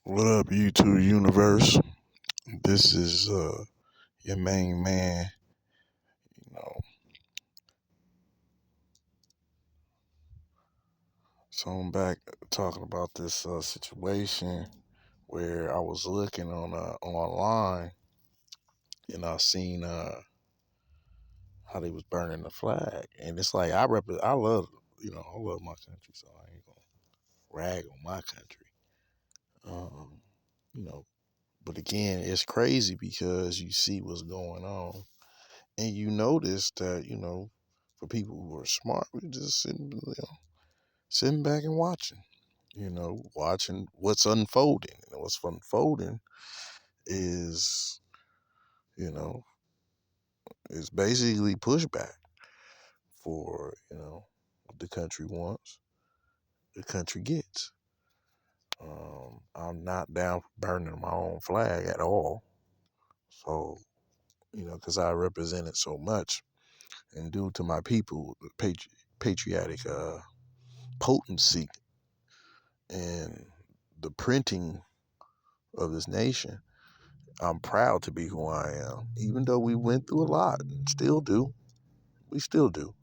What up, YouTube universe? This is your main man. You know, so I'm back talking about this situation where I was looking on online and I seen how they was burning the flag, and it's like I love I love my country, so I ain't gonna rag on my country. Um, you know, but again, it's crazy because you see what's going on, and you notice that for people who are smart, we just sitting back and watching. Watching what's unfolding. And what's unfolding is you know is basically pushback for what the country wants, the country gets. I'm not down for burning my own flag at all. So because I represent it so much, and due to my people, the patriotic potency and the printing of this nation, I'm proud to be who I am. Even though we went through a lot, and still do, we still do.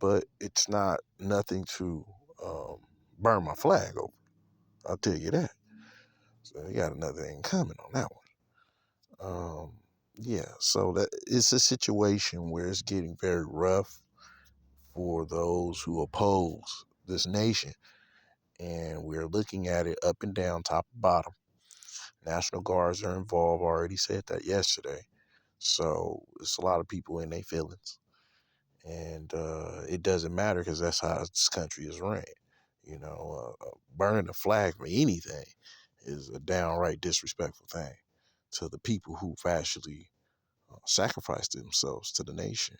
But it's not nothing to um, burn my flag over. I'll tell you that. So you got another thing coming on that one. Yeah, so that it's a situation where it's getting very rough for those who oppose this nation, and we're looking at it up and down, top and bottom. National Guards are involved. Already said that yesterday. So it's a lot of people in their feelings, and it doesn't matter because that's how this country is ran. Burning a flag for anything is a downright disrespectful thing to the people who've actually sacrificed themselves to the nation,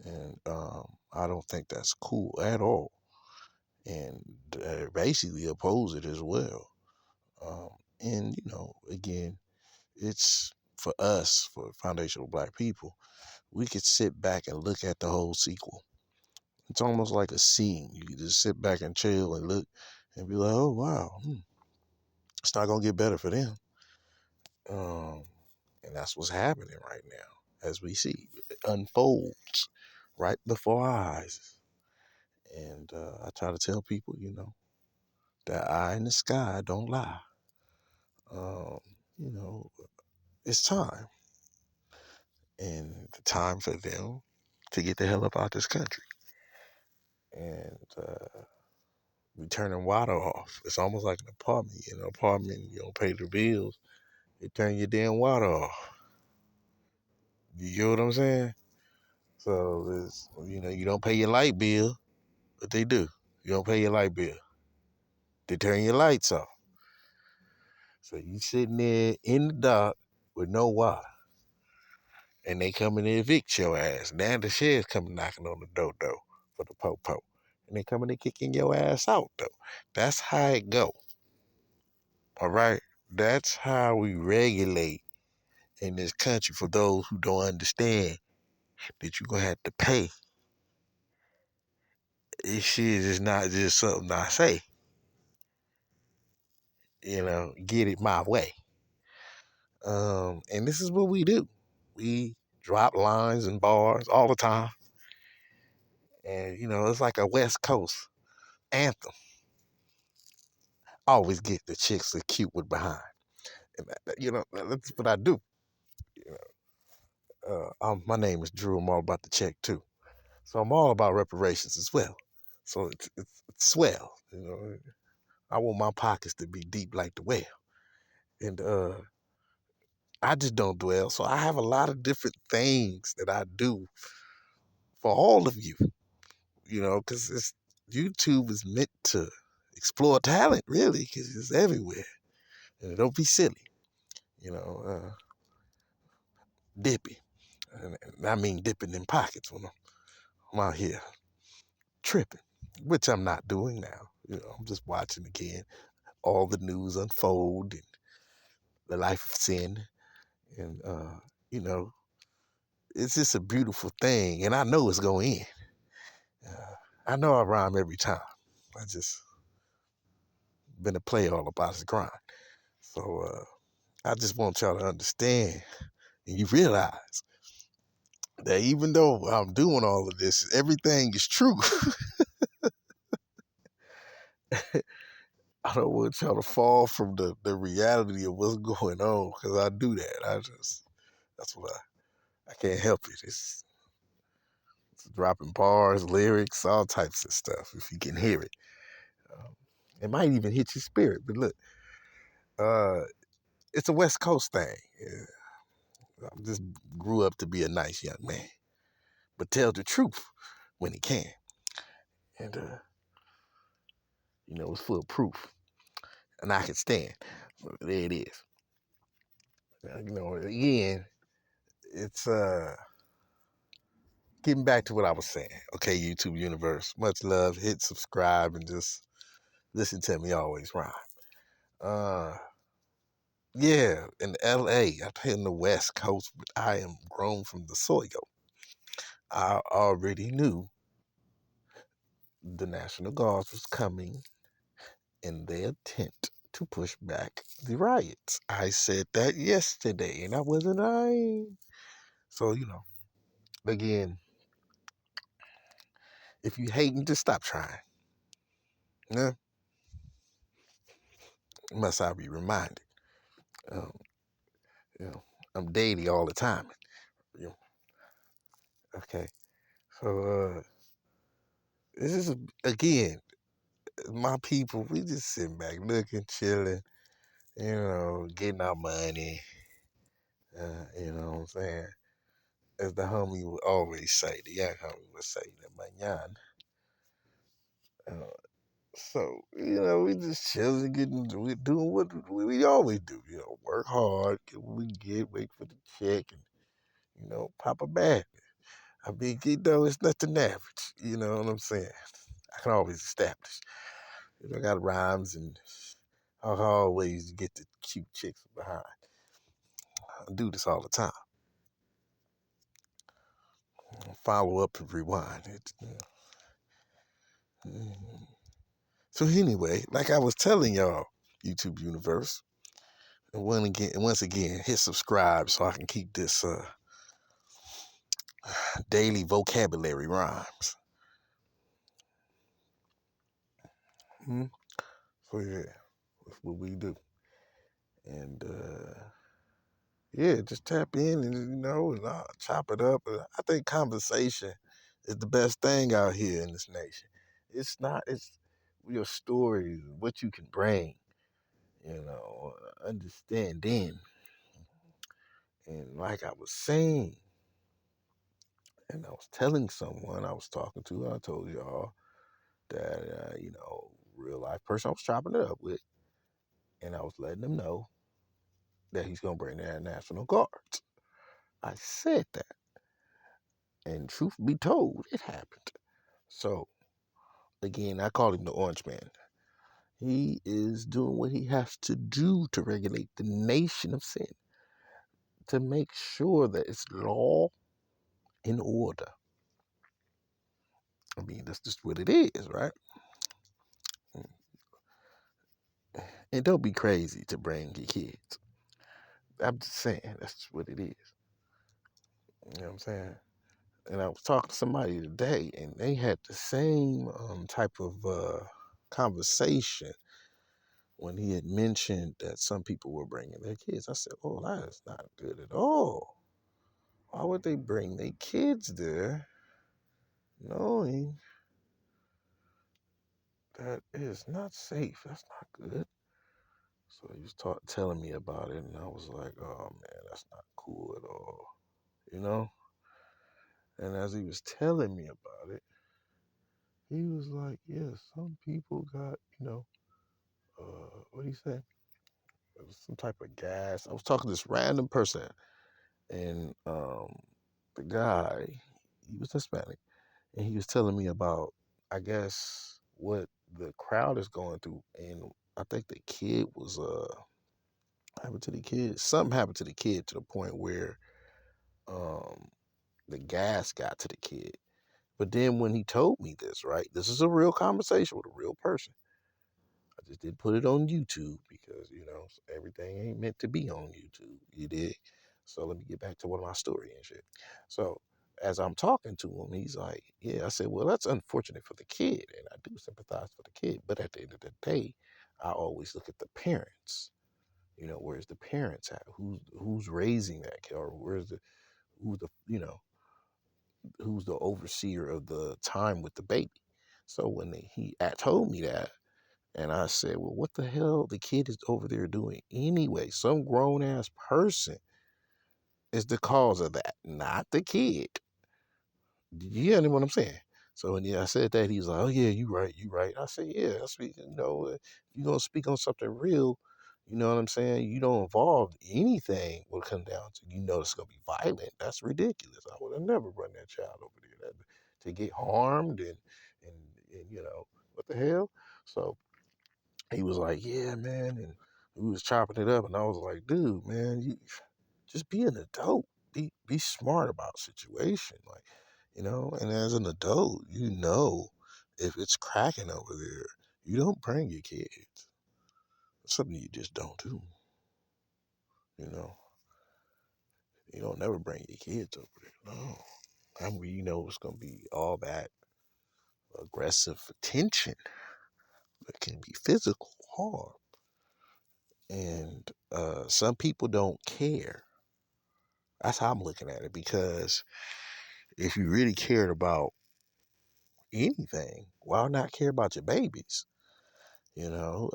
and I don't think that's cool at all. And basically oppose it as well. Um, and again, it's for us, for foundational Black people, we could sit back and look at the whole sequel. It's almost like a scene. You can just sit back and chill and look and be like, oh, wow, it's not going to get better for them. Um, and that's what's happening right now as we see it unfolds right before our eyes. And I try to tell people, that eye in the sky don't lie. Um, you know, it's time. And the time for them to get the hell up out this country. And we turning water off. It's almost like an apartment. Apartment, you don't pay the bills. They turn your damn water off. You get what I'm saying? So it's, you don't pay your light bill, but they do. You don't pay your light bill. They turn your lights off. So you sitting there in the dark with no water. And they coming to evict your ass. Now the sheriff's coming knocking on the door for the po-po. And they coming to kicking your ass out though. That's how it go. All right? That's how we regulate in this country for those who don't understand that you're going to have to pay. This shit is not just something I say. Get it my way. And this is what we do. We drop lines and bars all the time. And, it's like a West Coast anthem. Always get the chicks that cute with behind. And, that's what I do. You my name is Drew. I'm all about the check, too. So I'm all about reparations as well. So it's swell. I want my pockets to be deep like the well. And I just don't dwell. So I have a lot of different things that I do for all of you, because YouTube is meant to explore talent, really, because it's everywhere. And don't be silly, you know, uh, dippy. And I mean dipping in pockets when I'm out here tripping, which I'm not doing now. I'm just watching again all the news unfold and the life of sin. And, you know, it's just a beautiful thing. And I know it's going in. I know I rhyme every time. I just been a player all about his grind. So I just want y'all to understand and you realize that even though I'm doing all of this, everything is true. I don't want y'all to fall from the reality of what's going on because I do that. That's what I can't help it. It's dropping bars, lyrics, all types of stuff. If you can hear it, um, it might even hit your spirit. But look, uh, it's a West Coast thing. Yeah, I just grew up to be a nice young man, but tell the truth when he can, and it's full of proof, and I can stand. So there it is. Again, it's getting back to what I was saying. Okay, YouTube universe, much love. Hit subscribe and just listen to me always rhyme. Uh, yeah, in LA, I'm in the West Coast, but I am grown from the soil. I already knew the National Guards was coming in their attempt to push back the riots. I said that yesterday, and I wasn't lying. So, again, if you hating, just stop trying. Yeah, must I be reminded. Um, you know, I'm daily all the time. You know, okay, so this is again my people. We just sitting back, looking, chilling, getting our money. You know what I'm saying? As the homie would always say, the young homie would say, that manyan. Uh, so we just chilling, we doing what we always do. Work hard, get what we get, wait for the check, and pop a bag. I mean, it's nothing average. You know what I'm saying? I can always establish. I got rhymes and I always get the cute chicks behind. I do this all the time. Follow up and rewind it. So anyway, like I was telling y'all, YouTube universe, and once again, hit subscribe so I can keep this daily vocabulary rhymes. Hmm? So yeah, that's what we do. And yeah, just tap in and and chop it up. I think conversation is the best thing out here in this nation. It's not. It's your stories, what you can bring. Understanding. And like I was saying, and I was telling someone I was talking to, I told y'all that real life person I was chopping it up with, and I was letting them know that he's gonna bring their National Guards. I said that, and truth be told, it happened. So again, I call him the Orange Man. He is doing what he has to do to regulate the nation of sin, to make sure that it's law and order. I mean, that's just what it is, right? And don't be crazy to bring your kids. I'm just saying, that's just what it is. You know what I'm saying? And I was talking to somebody today, and they had the same type of conversation when he had mentioned that some people were bringing their kids. I said, "Oh, that is not good at all. Why would they bring their kids there, knowing that is not safe? That's not good." So he was telling me about it, and I was like, "Oh man, that's not cool at all," you know. And as he was telling me about it, he was like, "Yeah, some people got, what do you say? It was some type of gas." I was talking to this random person, and the guy, he was Hispanic, and he was telling me about, I guess, what the crowd is going through, and I think the kid was happened to the kid. Something happened to the kid to the point where um the gas got to the kid. But then when he told me this, right, this is a real conversation with a real person. just didn't put it on YouTube because, everything ain't meant to be on YouTube. You did. So let me get back to one of my story and shit. So as I'm talking to him, he's like, yeah, I said, well, that's unfortunate for the kid. And I do sympathize for the kid. But at the end of the day, I always look at the parents. Where's the parents at? Who's raising that kid? Or who's the, who's the overseer of the time with the baby? So when he told me that, and I said, well, what the hell the kid is over there doing anyway? Some grown ass person is the cause of that, not the kid. You hear what I'm saying? So when I said that, he was like, "Oh yeah, you right." I said, "Yeah, that's if you're gonna speak on something real, you know what I'm saying? You don't involve anything. Will come down to it's gonna be violent. That's ridiculous. I would have never run that child over there to get harmed and what the hell." So he was like, "Yeah, man," and we was chopping it up, and I was like, "Dude, man, you just be an adult. Be smart about situation, like." And as an adult, if it's cracking over there, you don't bring your kids. It's something you just don't do. You know, you don't never bring your kids over there. No, I'm it's gonna be all that aggressive attention that can be physical harm, and some people don't care. That's how I'm looking at it because if you really cared about anything, why not care about your babies? You know,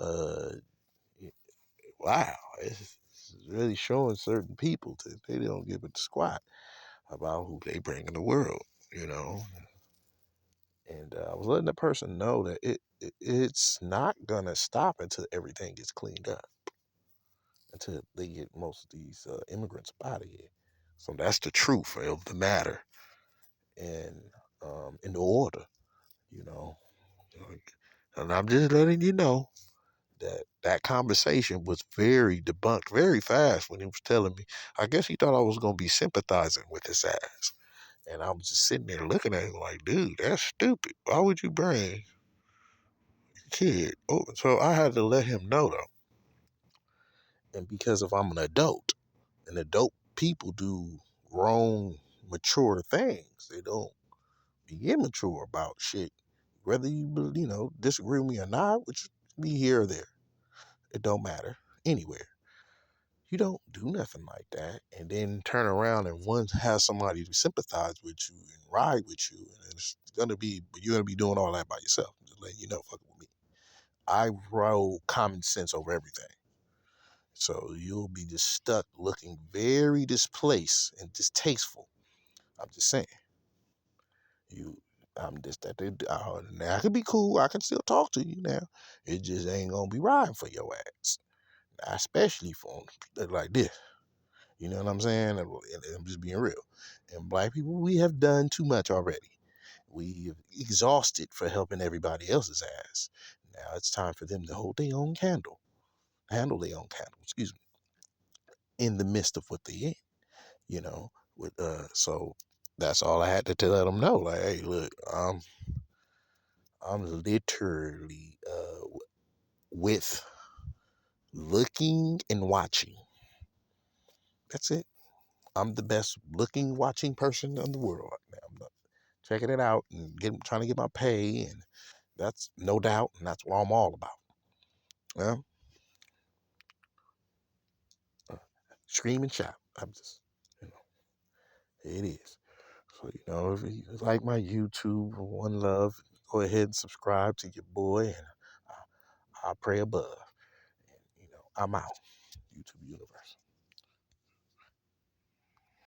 wow, it's really showing certain people that they don't give a squat about who they bring in the world, you know. And I was letting the person know that it's not gonna stop until everything gets cleaned up, until they get most of these immigrants out of here. So that's the truth of the matter, and in the order, you know. Like, and I'm just letting you know that conversation was very debunked very fast when he was telling me. I guess he thought I was gonna be sympathizing with his ass, and I was just sitting there looking at him like, dude, that's stupid. Why would you bring your kid? Oh, so I had to let him know though, and because if I'm an adult, and adult people do grown, mature things, they don't be immature about shit. Whether you disagree with me or not, which be here or there, it don't matter anywhere. You don't do nothing like that and then turn around and one has somebody to sympathize with you and ride with you, and you're gonna be doing all that by yourself. I'm just letting you know, fucking with me. I roll common sense over everything. So you'll be just stuck looking very displaced and distasteful. I'm just saying. You I'm just that now I can be cool, I can still talk to you now. It just ain't gonna be riding for your ass. Especially for like this. You know what I'm saying? And I'm just being real. And black people, we have done too much already. We've exhausted for helping everybody else's ass. Now it's time for them to hold their own candle, handle their own candle, excuse me, in the midst of what they in, you know. So that's all I had to let them know. Like, hey, look, I'm literally with looking and watching. That's it. I'm the best looking, watching person in the world right now. I'm not checking it out and trying to get my pay, and that's no doubt, and that's what I'm all about. Yeah, uh, scream and shout. I'm just, you know, it is. So if you like my YouTube, one love, go ahead and subscribe to your boy, and I pray above. And I'm out. YouTube universe.